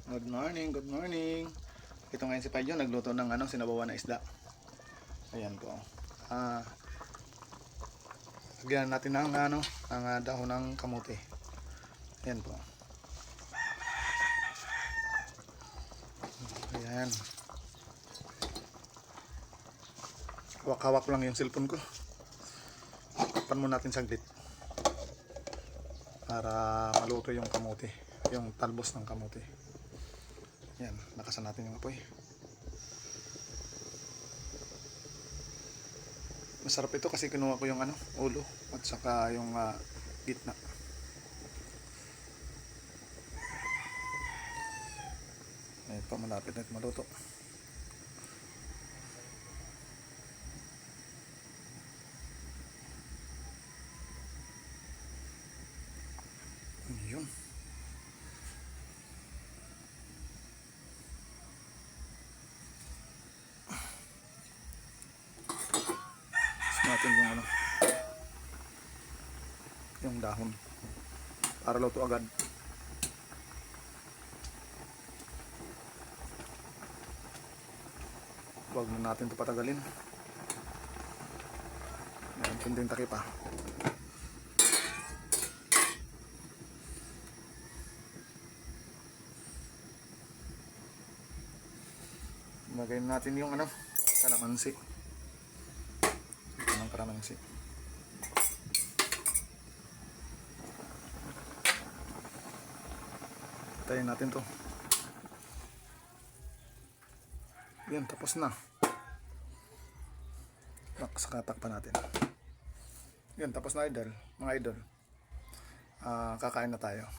Good morning, good morning. Ito ngayon si Paidyo, nagluto ng sinabawan na isda. Ayan po. Lagyan natin ng dahon ng kamote. Ayan po. Ayan. Hawak-hawak lang yung cellphone ko. Takpan mo natin saglit. Para maluto yung kamote, yung talbos ng kamote. Yan, nakasan natin yung apoy. Masarap ito kasi kinuha ko yung ulo at saka yung gitna. Ayan pa, malapit na ito maluto. Yun. Natin yung dahon para luto agad. Huwag na natin ito patagalin. Ayan, pinding takip pa. Lagay natin yung kalamansi. Ito ng kalamansi. Tayin natin to. Yan, tapos na. Saka takpan natin. Yan, tapos na idol. Mga idol. Kakain na tayo.